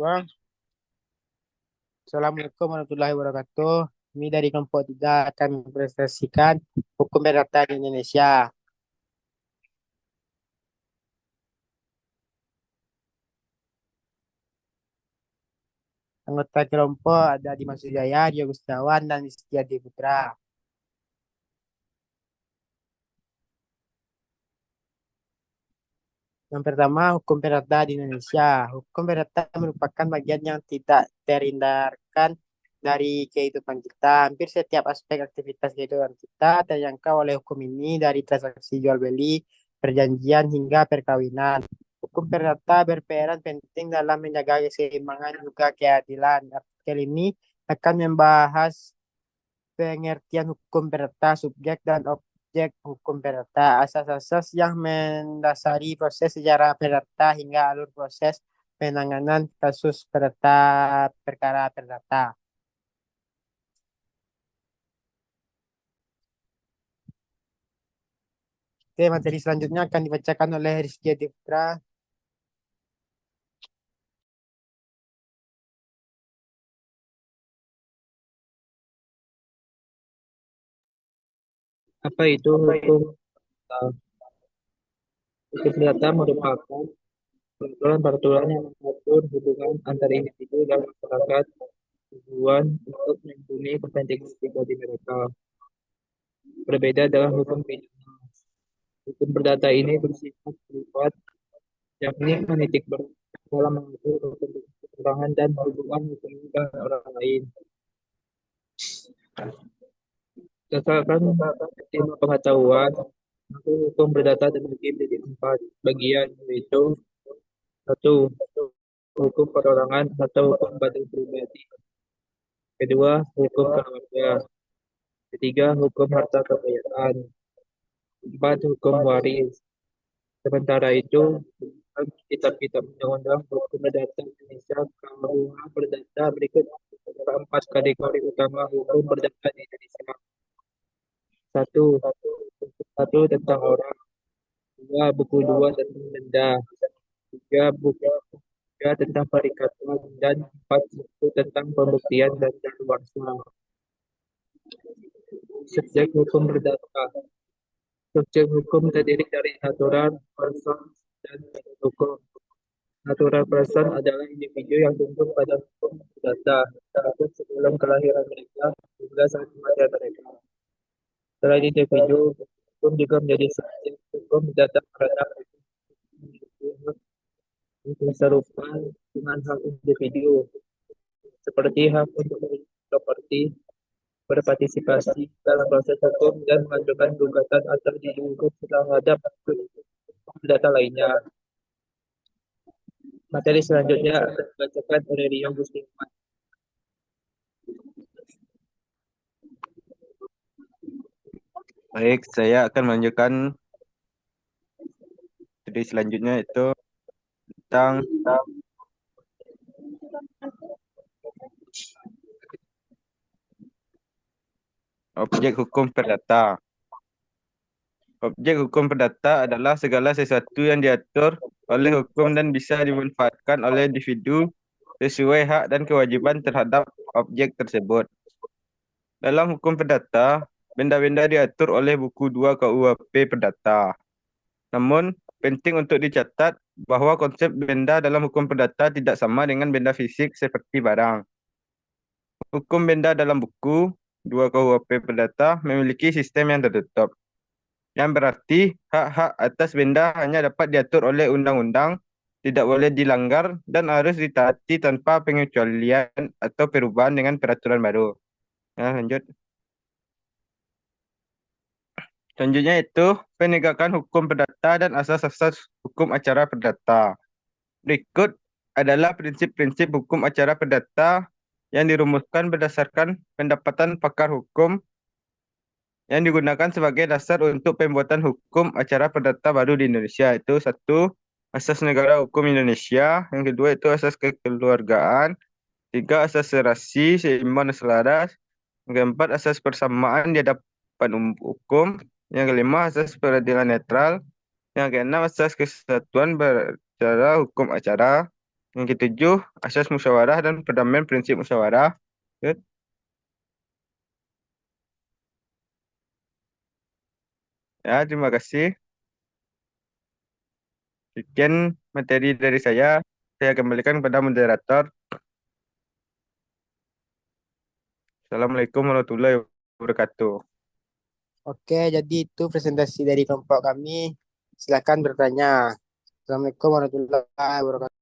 Wah, Assalamualaikum warahmatullahi wabarakatuh. Kami dari kelompok 3 akan mempresentasikan hukum perdata di Indonesia. Anggota kelompok ada Dimas Wijaya, Dio Gustiawan, dan Istiadi Putra. Yang pertama, hukum perdata di Indonesia. Hukum perdata merupakan bagian yang tidak terhindarkan dari kehidupan kita. Hampir setiap aspek aktivitas kehidupan kita terjangkau oleh hukum ini, dari transaksi jual beli, perjanjian, hingga perkawinan. Hukum perdata berperan penting dalam menjaga keseimbangan juga keadilan. Artikel ini akan membahas pengertian hukum perdata, subjek dan objek hukum perdata, asas-asas yang mendasari proses sejarah perdata hingga alur proses penanganan kasus perdata, perkara perdata. Oke, materi selanjutnya akan dibacakan oleh Rizky Adipra. Apa itu hukum perdata? Hukum perdata merupakan peraturan-peraturan yang mengatur hubungan antara individu dan masyarakat tujuan untuk melindungi kepentingan pribadi mereka. Berbeda dengan hukum pidana. Hukum perdata ini bersifat privat, yakni menitik berat dalam mengatur kepentingan perorangan dan hubungan hukum dengan orang lain. Berdasarkan ilmu pengetahuan, maka hukum perdata terbagi menjadi 4 bagian, yaitu satu, hukum perorangan atau hukum badan pribadi. Kedua, hukum keluarga. Ketiga, hukum harta kekayaan. Empat, hukum waris. Sementara itu, dalam kitab-kitab undang-undang hukum perdata Indonesia, KUH perdata berikut ada 4 kategori utama hukum perdata di Indonesia. Satu, satu tentang orang. Dua, buku dua tentang denda. Tiga, buku tiga tentang perikatan. Dan empat, buku tentang pembuktian dan daluarsa. Subjek hukum perdata. Subjek hukum terdiri dari aturan, person, dan badan hukum. Natural person adalah individu yang tunduk pada hukum perdata, termasuk sebelum kelahiran mereka hingga saat kematian mereka. Selain individu, hukum juga menjadi subjek hukum perdata terhadap yang serupa dengan hak individu, seperti hak untuk memiliki properti, berpartisipasi dalam proses hukum, dan mengajukan gugatan atau dihukum terhadap data lainnya. Materi selanjutnya akan dibacakan oleh Rio Gustiawan. Baik, saya akan melanjutkan studi selanjutnya itu tentang objek hukum perdata. Objek hukum perdata adalah segala sesuatu yang diatur oleh hukum dan bisa dimanfaatkan oleh individu sesuai hak dan kewajiban terhadap objek tersebut. Dalam hukum perdata, benda-benda diatur oleh buku 2 KUHP Perdata. Namun, penting untuk dicatat bahwa konsep benda dalam hukum perdata tidak sama dengan benda fisik seperti barang. Hukum benda dalam buku 2 KUHP Perdata memiliki sistem yang tertutup, yang berarti hak-hak atas benda hanya dapat diatur oleh undang-undang, tidak boleh dilanggar, dan harus ditaati tanpa pengecualian atau perubahan dengan peraturan baru. Nah, lanjut. Selanjutnya itu penegakan hukum perdata dan asas-asas hukum acara perdata. Berikut adalah prinsip-prinsip hukum acara perdata yang dirumuskan berdasarkan pendapatan pakar hukum yang digunakan sebagai dasar untuk pembuatan hukum acara perdata baru di Indonesia. Itu satu, asas negara hukum Indonesia. Yang kedua itu asas kekeluargaan. Tiga, asas serasi, seimbang dan selaras. Yang keempat, asas persamaan di hadapan hukum. Yang kelima, asas peradilan netral. Yang keenam, asas kesatuan beracara hukum acara. Yang ketujuh, asas musyawarah dan perdamaian prinsip musyawarah. Good. Ya, terima kasih. Sekian materi dari saya. Saya kembalikan kepada moderator. Assalamualaikum warahmatullahi wabarakatuh. Oke, jadi itu presentasi dari kelompok kami. Silakan bertanya. Assalamualaikum warahmatullahi wabarakatuh.